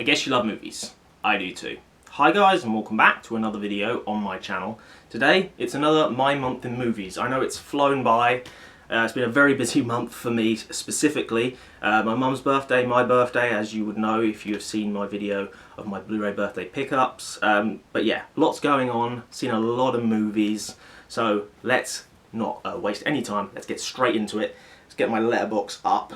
I guess you love movies. I do too. Hi guys, and welcome back to another video on my channel. Today it's another My Month in Movies. I know it's flown by. It's been a very busy month for me specifically. My mum's birthday, my birthday, as you would know if you have seen my video of my Blu-ray birthday pickups. But yeah, lots going on, seen a lot of movies. So let's not waste any time. Let's get straight into it. Let's get my Letterboxd up.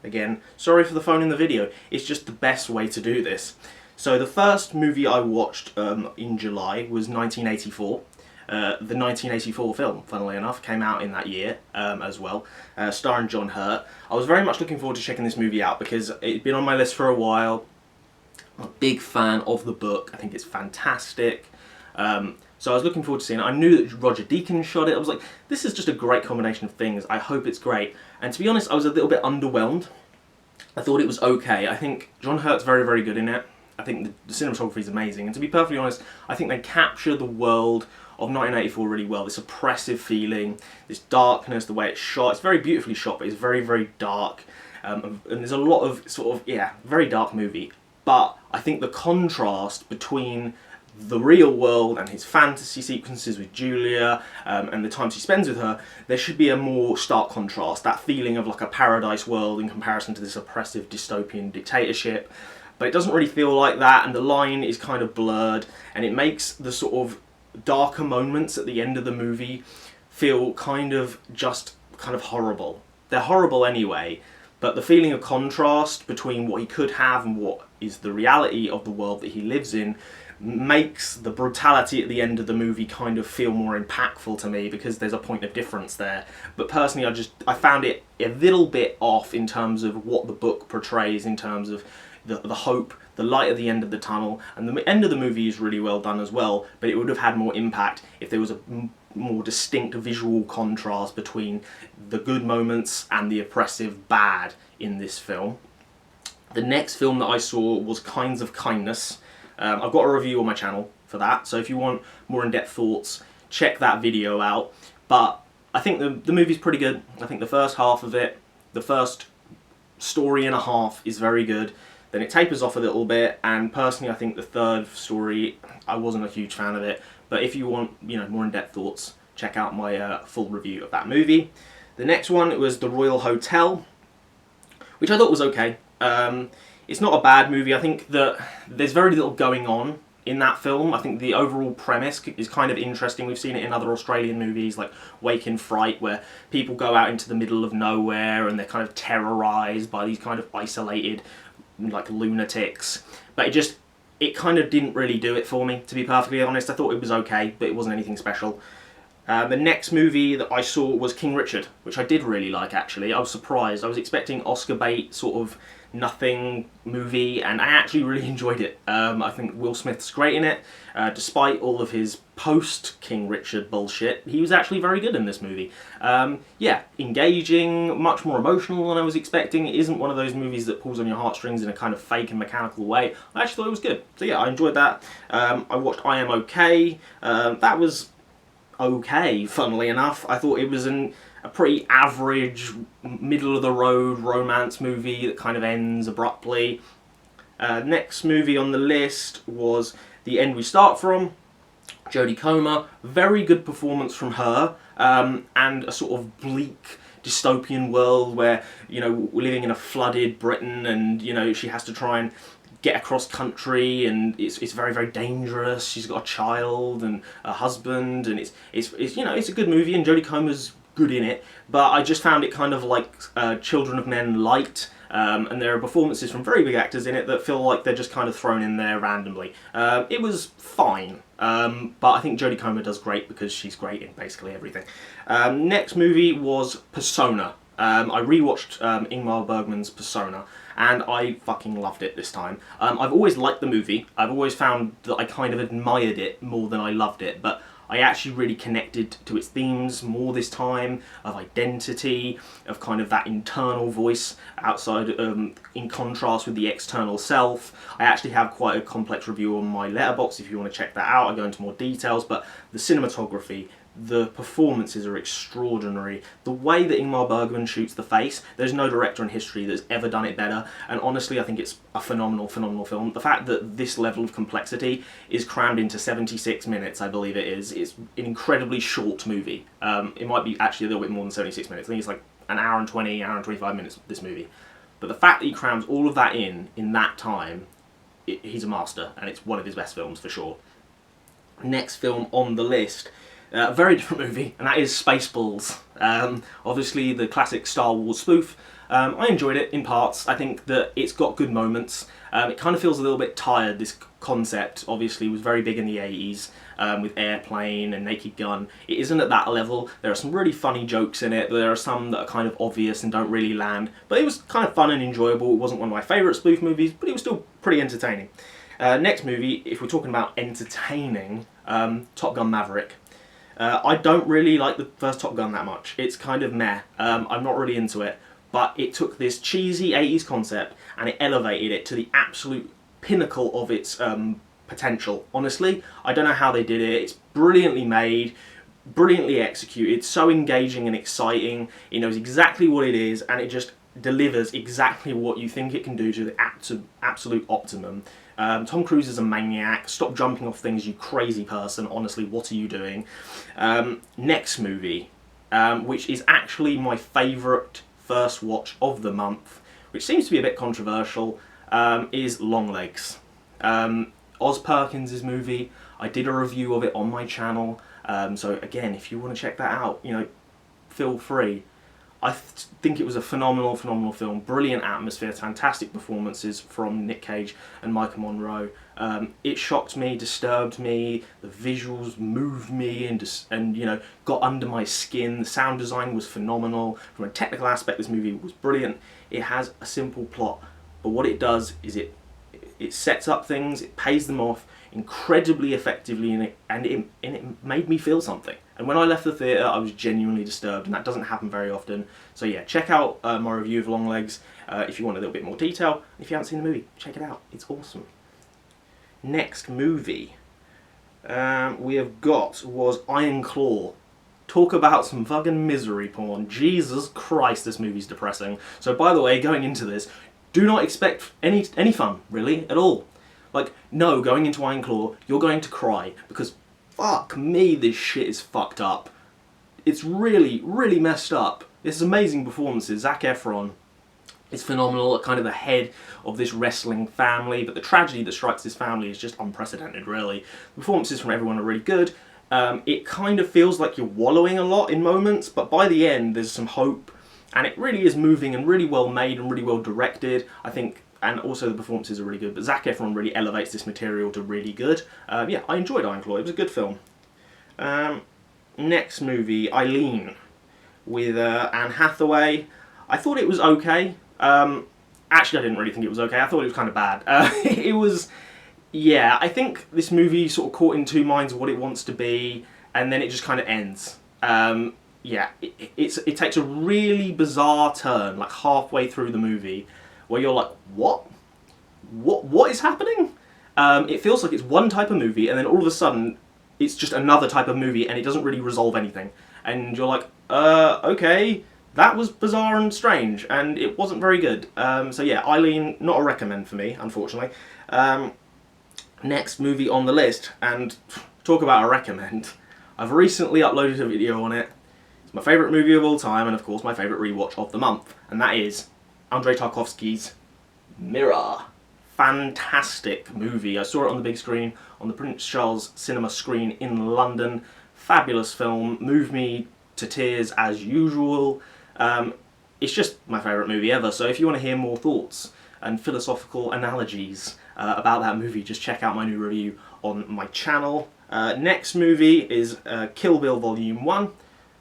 Again, sorry for the phone in the video. It's just the best way to do this. So the first movie I watched in July was 1984. The 1984 film, funnily enough, came out in that year as well, starring John Hurt. I was very much looking forward to checking this movie out because it'd been on my list for a while. I'm a big fan of the book. I think it's fantastic. So I was looking forward to seeing it. I knew that Roger Deakins shot it. I was like, this is just a great combination of things. I hope it's great. And to be honest, I was a little bit underwhelmed. I thought it was okay. I think John Hurt's very, very good in it. I think the cinematography is amazing. And to be perfectly honest, I think they capture the world of 1984 really well. This oppressive feeling, this darkness, the way it's shot. It's very beautifully shot, but it's very, very dark. And there's a lot of sort of, yeah, very dark movie. But I think the contrast between the real world and his fantasy sequences with Julia and the times he spends with her, there should be a more stark contrast. That feeling of like a paradise world in comparison to this oppressive dystopian dictatorship. But it doesn't really feel like that, and the line is kind of blurred, and it makes the sort of darker moments at the end of the movie feel kind of horrible. They're horrible anyway, but the feeling of contrast between what he could have and what is the reality of the world that he lives in makes the brutality at the end of the movie kind of feel more impactful to me because there's a point of difference there. But personally, I found it a little bit off in terms of what the book portrays in terms of the hope, the light at the end of the tunnel, and the end of the movie is really well done as well, but it would have had more impact if there was a more distinct visual contrast between the good moments and the oppressive bad in this film. The next film that I saw was Kinds of Kindness. I've got a review on my channel for that, so if you want more in-depth thoughts, check that video out. But I think the movie's pretty good. I think the first half of it, the first story and a half is very good. Then it tapers off a little bit, and personally I think the third story, I wasn't a huge fan of it. But if you want, you know, more in-depth thoughts, check out my full review of that movie. The next one was The Royal Hotel, which I thought was okay. It's not a bad movie. I think that there's very little going on in that film. I think the overall premise is kind of interesting. We've seen it in other Australian movies like Wake in Fright, where people go out into the middle of nowhere and they're kind of terrorised by these kind of isolated like lunatics. But it kind of didn't really do it for me, to be perfectly honest. I thought it was okay, but it wasn't anything special. The next movie that I saw was King Richard, which I did really like actually. I was surprised. I was expecting Oscar bait sort of nothing movie, and I actually really enjoyed it. I think Will Smith's great in it. Despite all of his post-King Richard bullshit, he was actually very good in this movie. Yeah, engaging, much more emotional than I was expecting. It isn't one of those movies that pulls on your heartstrings in a kind of fake and mechanical way. I actually thought it was good. So yeah, I enjoyed that. I watched I Am Okay. That was okay, funnily enough. I thought it was a pretty average, middle-of-the-road romance movie that kind of ends abruptly. Next movie on the list was The End We Start From. Jodie Comer, very good performance from her, and a sort of bleak dystopian world where, you know, we're living in a flooded Britain, and, you know, she has to try and get across country, and it's very, very dangerous. She's got a child and a husband, and it's you know, it's a good movie, and Jodie Comer's good in it, but I just found it kind of like Children of Men light, and there are performances from very big actors in it that feel like they're just kind of thrown in there randomly. It was fine, but I think Jodie Comer does great because she's great in basically everything. Next movie was Persona. I rewatched Ingmar Bergman's Persona, and I fucking loved it this time. I've always liked the movie. I've always found that I kind of admired it more than I loved it, but I actually really connected to its themes more this time, of identity, of kind of that internal voice outside, in contrast with the external self. I actually have quite a complex review on my Letterboxd if you want to check that out. I go into more details, but the cinematography, The performances are extraordinary. The way that Ingmar Bergman shoots the face, there's no director in history that's ever done it better, and honestly I think it's a phenomenal film. The fact that this level of complexity is crammed into 76 minutes, I believe it is, it's an incredibly short movie. It might be actually a little bit more than 76 minutes. I think it's like an hour and 20, hour and 25 minutes, this movie. But the fact that he crams all of that in that time, he's a master, and it's one of his best films for sure. Next film on the list, a very different movie, and that is Spaceballs. Obviously the classic Star Wars spoof. I enjoyed it in parts. I think that it's got good moments. It kind of feels a little bit tired, this concept. Obviously was very big in the 80s with Airplane and Naked Gun. It isn't at that level. There are some really funny jokes in it, but there are some that are kind of obvious and don't really land. But it was kind of fun and enjoyable. It wasn't one of my favourite spoof movies, but it was still pretty entertaining. Next movie, if we're talking about entertaining, Top Gun Maverick. I don't really like the first Top Gun that much. It's kind of meh. I'm not really into it. But it took this cheesy 80s concept and it elevated it to the absolute pinnacle of its potential. Honestly, I don't know how they did it. It's brilliantly made, brilliantly executed, so engaging and exciting. It knows exactly what it is, and it just delivers exactly what you think it can do to the absolute optimum. Tom Cruise is a maniac. Stop jumping off things, you crazy person. Honestly, what are you doing? Next movie, which is actually my favourite first watch of the month, which seems to be a bit controversial, is Longlegs. Oz Perkins' movie. I did a review of it on my channel, so again, if you want to check that out, you know, feel free. I think it was a phenomenal film, brilliant atmosphere, fantastic performances from Nick Cage and Micah Monroe. It shocked me, disturbed me, the visuals moved me and you know, got under my skin. The sound design was phenomenal. From a technical aspect, this movie was brilliant. It has a simple plot, but what it does is it sets up things, it pays them off incredibly effectively, and it made me feel something. And when I left the theatre, I was genuinely disturbed, and that doesn't happen very often. So yeah, check out my review of Longlegs if you want a little bit more detail. If you haven't seen the movie, check it out. It's awesome. Next movie we have got was Iron Claw. Talk about some fucking misery porn. Jesus Christ, this movie's depressing. So by the way, going into this, do not expect any fun, really, at all. Like, no, going into Iron Claw, you're going to cry, because fuck me, this shit is fucked up. It's really, really messed up. It's amazing performances. Zac Efron is phenomenal, kind of the head of this wrestling family, but the tragedy that strikes this family is just unprecedented, really. The performances from everyone are really good. It kind of feels like you're wallowing a lot in moments, but by the end there's some hope, and it really is moving and really well made and really well directed, I think. And also the performances are really good, but Zac Efron really elevates this material to really good. Yeah, I enjoyed Iron Claw, it was a good film. Next movie, Eileen, with Anne Hathaway. I thought it was okay. Actually, I didn't really think it was okay, I thought it was kind of bad. It was, yeah, I think this movie sort of caught in two minds of what it wants to be, and then it just kind of ends. Yeah, it takes a really bizarre turn, like halfway through the movie, where you're like, what is happening? It feels like it's one type of movie, and then all of a sudden it's just another type of movie, and it doesn't really resolve anything. And you're like, okay, that was bizarre and strange, and it wasn't very good. So yeah, Eileen, not a recommend for me, unfortunately. Next movie on the list, and talk about a recommend. I've recently uploaded a video on it. It's my favourite movie of all time, and of course my favourite rewatch of the month, and that is Andrei Tarkovsky's Mirror. Fantastic movie. I saw it on the big screen, on the Prince Charles Cinema screen in London. Fabulous film, moved me to tears as usual. It's just my favourite movie ever, so if you want to hear more thoughts and philosophical analogies about that movie, just check out my new review on my channel. Next movie is Kill Bill Volume 1.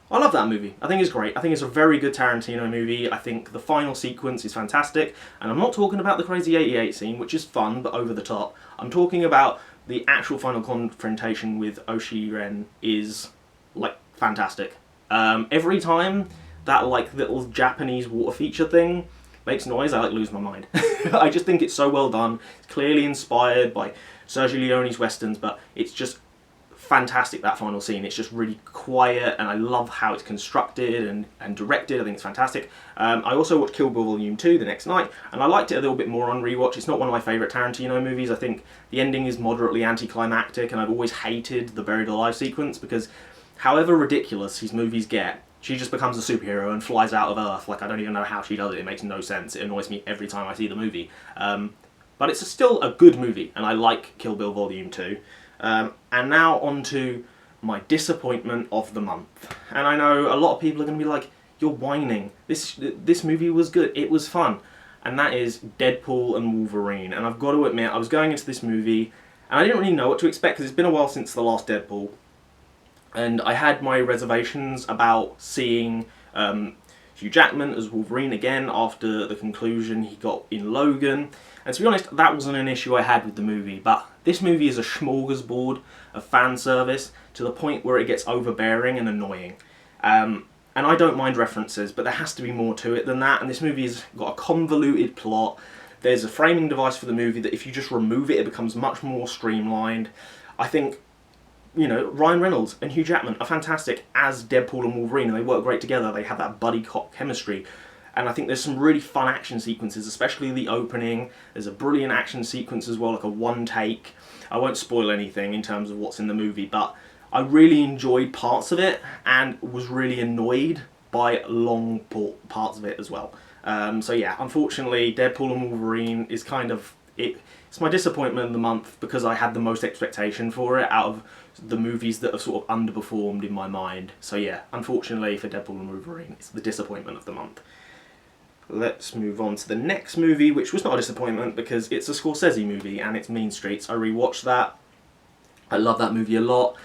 I love that movie. I think it's great. I think it's a very good Tarantino movie. I think the final sequence is fantastic. And I'm not talking about the Crazy 88 scene, which is fun, but over the top. I'm talking about the actual final confrontation with Oshi-Ren is, like, fantastic. Every time that, like, little Japanese water feature thing makes noise, I, like, lose my mind. I just think it's so well done. It's clearly inspired by Sergio Leone's westerns, but it's just fantastic, that final scene. It's just really quiet, and I love how it's constructed and directed. I think it's fantastic. I also watched Kill Bill Volume 2 the next night, and I liked it a little bit more on rewatch. It's not one of my favourite Tarantino movies. I think the ending is moderately anticlimactic, and I've always hated the buried alive sequence because however ridiculous his movies get, she just becomes a superhero and flies out of Earth. Like, I don't even know how she does it. It makes no sense. It annoys me every time I see the movie. But it's still a good movie, and I like Kill Bill Volume 2. And now on to my disappointment of the month. And I know a lot of people are going to be like, you're whining. This movie was good. It was fun. And that is Deadpool and Wolverine. And I've got to admit, I was going into this movie, and I didn't really know what to expect, because it's been a while since the last Deadpool. And I had my reservations about seeing Hugh Jackman as Wolverine again after the conclusion he got in Logan. And to be honest, that wasn't an issue I had with the movie, but this movie is a smorgasbord of fan service to the point where it gets overbearing and annoying. And I don't mind references, but there has to be more to it than that, and this movie has got a convoluted plot. There's a framing device for the movie that if you just remove it, it becomes much more streamlined. I think, you know, Ryan Reynolds and Hugh Jackman are fantastic as Deadpool and Wolverine, and they work great together. They have that buddy cop chemistry. And I think there's some really fun action sequences, especially the opening. There's a brilliant action sequence as well, like a one take. I won't spoil anything in terms of what's in the movie, but I really enjoyed parts of it and was really annoyed by long parts of it as well. So yeah, unfortunately, Deadpool and Wolverine is kind of it. It's my disappointment of the month because I had the most expectation for it out of the movies that have sort of underperformed in my mind. So yeah, unfortunately for Deadpool and Wolverine, it's the disappointment of the month. Let's move on to the next movie, which was not a disappointment because it's a Scorsese movie and it's Mean Streets. I rewatched that. I love that movie a lot.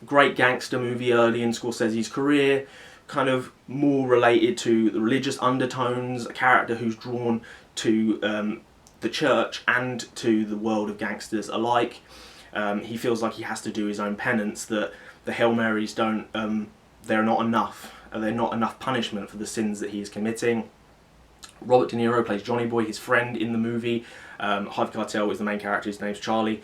Great gangster movie early in Scorsese's career, kind of more related to the religious undertones, a character who's drawn to the church and to the world of gangsters alike. He feels like he has to do his own penance, that the Hail Marys they're not enough. They're not enough punishment for the sins that he is committing. Robert De Niro plays Johnny Boy, his friend in the movie. Harvey Keitel is the main character, his name's Charlie.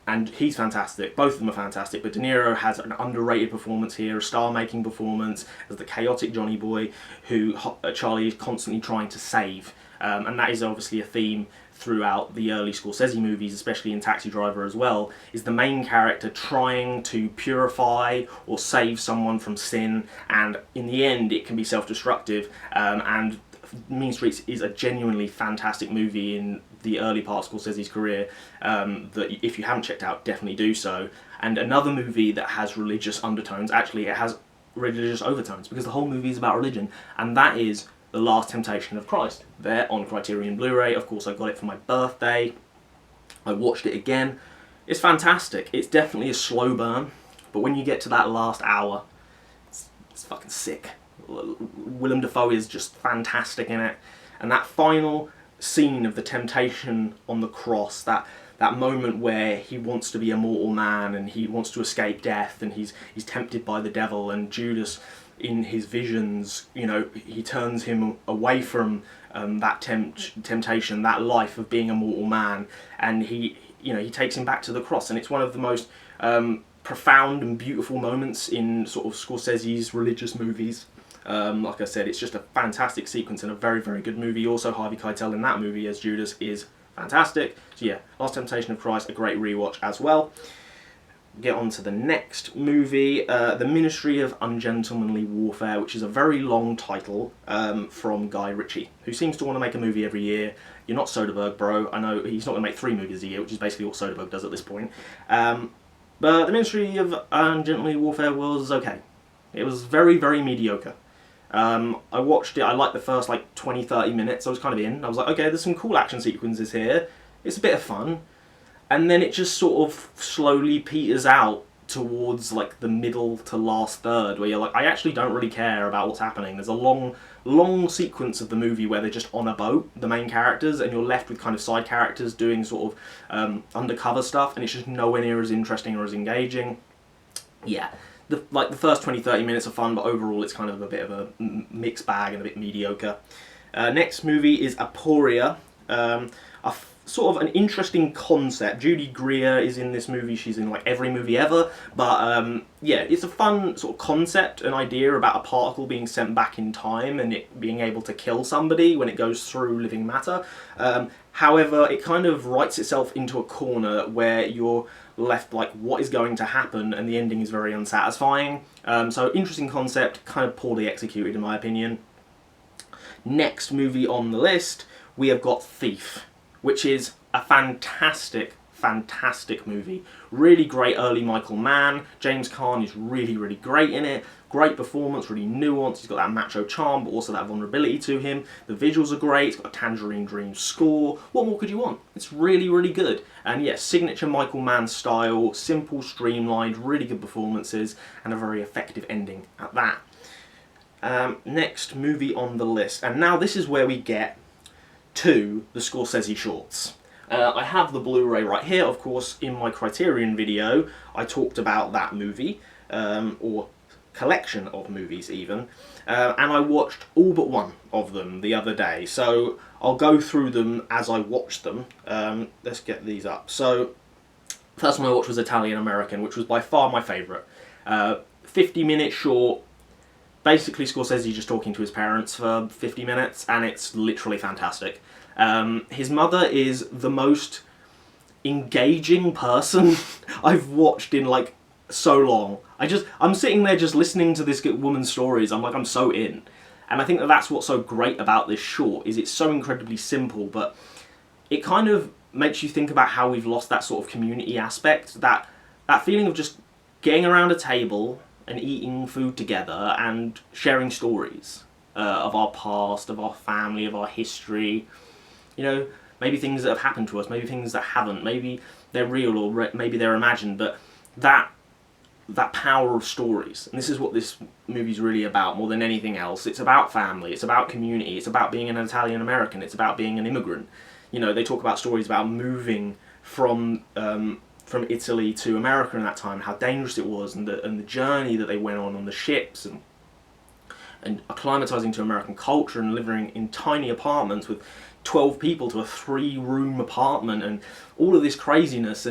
And he's fantastic. Both of them are fantastic, but De Niro has an underrated performance here, a star-making performance as the chaotic Johnny Boy who Charlie is constantly trying to save. And that is obviously a theme throughout the early Scorsese movies, especially in Taxi Driver as well, is the main character trying to purify or save someone from sin, and in the end it can be self-destructive. And Mean Streets is a genuinely fantastic movie in the early part of Scorsese's career that if you haven't checked out, definitely do so. And another movie that has religious undertones, actually it has religious overtones because the whole movie is about religion, and that is The Last Temptation of Christ. There on Criterion Blu-ray. Of course I got it for my birthday. I watched it again. It's fantastic. It's definitely a slow burn, but when you get to that last hour, it's fucking sick. Willem Dafoe is just fantastic in it, and that final scene of the temptation on the cross, that moment where he wants to be a mortal man and he wants to escape death, and he's tempted by the devil, and Judas in his visions, you know, he turns him away from that temptation, that life of being a mortal man, and he takes him back to the cross, and it's one of the most profound and beautiful moments in sort of Scorsese's religious movies. Like I said, it's just a fantastic sequence and a very, very good movie. Also, Harvey Keitel in that movie as Judas is fantastic. So yeah, Last Temptation of Christ, a great rewatch as well. Get on to the next movie, The Ministry of Ungentlemanly Warfare, which is a very long title from Guy Ritchie, who seems to want to make a movie every year. You're not Soderbergh, bro. I know he's not going to make 3 movies a year, which is basically what Soderbergh does at this point. But The Ministry of Ungentlemanly Warfare was okay. It was very, very mediocre. I watched it, I liked the first 20-30 minutes, I was kind of in. I was like, okay, there's some cool action sequences here, it's a bit of fun. And then it just sort of slowly peters out towards the middle to last third, where you're like, I actually don't really care about what's happening. There's a long sequence of the movie where they're just on a boat, the main characters, and you're left with kind of side characters doing sort of undercover stuff, and it's just nowhere near as interesting or as engaging. Yeah. The first 20-30 minutes are fun, but overall it's kind of a bit of a mixed bag and a bit mediocre. Next movie is Aporia, a sort of an interesting concept. Judy Greer is in this movie. She's in like every movie ever. But yeah, it's a fun sort of concept, an idea about a particle being sent back in time and it being able to kill somebody when it goes through living matter. However, it kind of writes itself into a corner where you're left like, what is going to happen, and the ending is very unsatisfying. So interesting concept, kind of poorly executed in my opinion. Next movie on the list, we have got Thief, which is a fantastic movie. Really great early Michael Mann. James Caan is really, really great in it. Great performance, really nuanced. He's got that macho charm, but also that vulnerability to him. The visuals are great. It's got a Tangerine Dream score. What more could you want? It's really, really good. And yes, signature Michael Mann style, simple, streamlined, really good performances, and a very effective ending at that. Next movie on the list, and now this is where we get to the Scorsese shorts. I have the Blu-ray right here. Of course, in my Criterion video, I talked about that movie, or collection of movies even, and I watched all but one of them the other day, so I'll go through them as I watch them. Let's get these up. So, first one I watched was Italian American, which was by far my favourite. 50-minute short, basically Scorsese just talking to his parents for 50 minutes, and it's literally fantastic. His mother is the most engaging person I've watched in like so long. I'm sitting there just listening to this woman's stories. I'm so in. And I think that that's what's so great about this short, is it's so incredibly simple, but it kind of makes you think about how we've lost that sort of community aspect, that feeling of just getting around a table and eating food together and sharing stories of our past, of our family, of our history. You know, maybe things that have happened to us, maybe things that haven't, maybe they're real or maybe they're imagined, but that power of stories. And this is what this movie's really about more than anything else. It's about family, it's about community, it's about being an Italian American, it's about being an immigrant. You know, they talk about stories about moving from Italy to America in that time, how dangerous it was, and the journey that they went on the ships, and acclimatizing to American culture and living in tiny apartments with 12 people to a 3-room apartment and all of this craziness,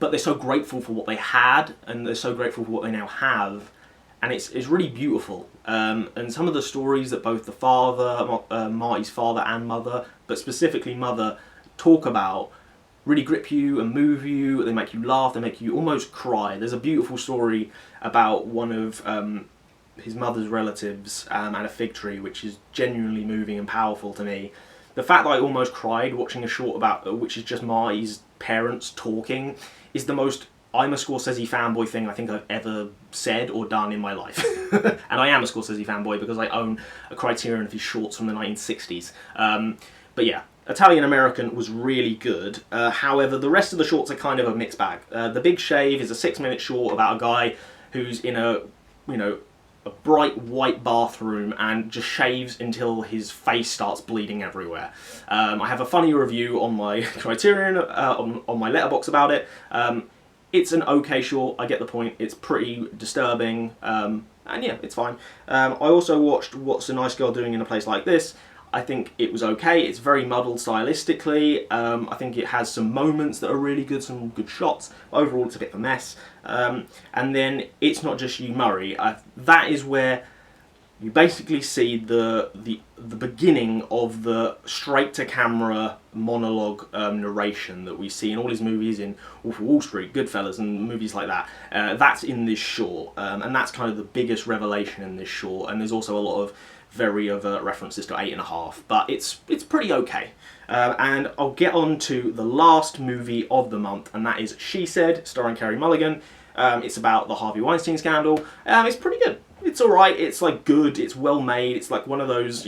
but they're so grateful for what they had, and they're so grateful for what they now have, and it's really beautiful. And some of the stories that both the father, Marty's father and mother, but specifically mother, talk about really grip you and move you. They make you laugh, they make you almost cry. There's a beautiful story about one of his mother's relatives and a fig tree, which is genuinely moving and powerful to me. The fact that I almost cried watching a short about, which is just Marty's parents talking, is the most I'm a Scorsese fanboy thing I think I've ever said or done in my life. And I am a Scorsese fanboy because I own a Criterion of his shorts from the 1960s. But yeah, Italian American was really good. However, the rest of the shorts are kind of a mixed bag. The Big Shave is a 6-minute short about a guy who's in a bright white bathroom and just shaves until his face starts bleeding everywhere. I have a funny review on my Criterion, on my Letterboxd about it. It's an okay short, I get the point. It's pretty disturbing, and yeah, it's fine. I also watched What's a Nice Girl Doing in a Place Like This. I think it was okay. It's very muddled stylistically. I think it has some moments that are really good, some good shots. Overall, it's a bit of a mess. And then It's Not Just You, Murray. That is where you basically see the beginning of the straight-to-camera monologue narration that we see in all his movies, in Wolf of Wall Street, Goodfellas, and movies like that. That's in this short, and that's kind of the biggest revelation in this short. And there's also a lot of very overt references to 8½, but it's pretty okay. And I'll get on to the last movie of the month, and that is She Said, starring Carey Mulligan. It's about the Harvey Weinstein scandal. It's pretty good. It's alright, it's like good, it's well made, it's like one of those,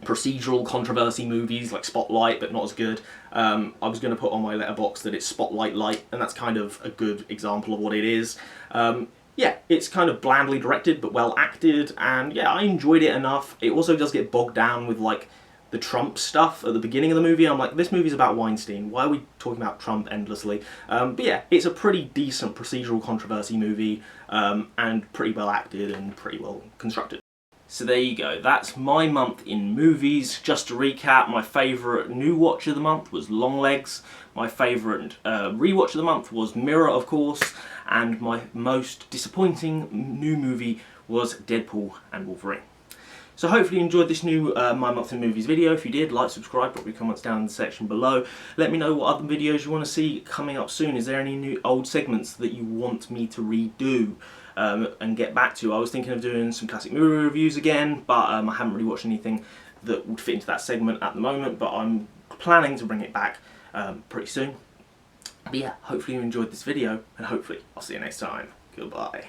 procedural controversy movies like Spotlight, but not as good. I was going to put on my Letterboxd that it's Spotlight Light, and that's kind of a good example of what it is. Yeah, it's kind of blandly directed, but well acted, and yeah, I enjoyed it enough. It also does get bogged down with, like, the Trump stuff at the beginning of the movie. I'm like, this movie's about Weinstein. Why are we talking about Trump endlessly? But yeah, it's a pretty decent procedural controversy movie, and pretty well acted and pretty well constructed. So there you go, that's my month in movies. Just to recap, my favourite new watch of the month was Longlegs, my favourite rewatch of the month was Mirror, of course, and my most disappointing new movie was Deadpool and Wolverine. So hopefully you enjoyed this new My Month in Movies video. If you did, like, subscribe, drop your comments down in the section below. Let me know what other videos you want to see coming up soon. Is there any new old segments that you want me to redo and get back to? I was thinking of doing some classic movie reviews again, but I haven't really watched anything that would fit into that segment at the moment, but I'm planning to bring it back pretty soon. But yeah, hopefully you enjoyed this video, and hopefully I'll see you next time. Goodbye.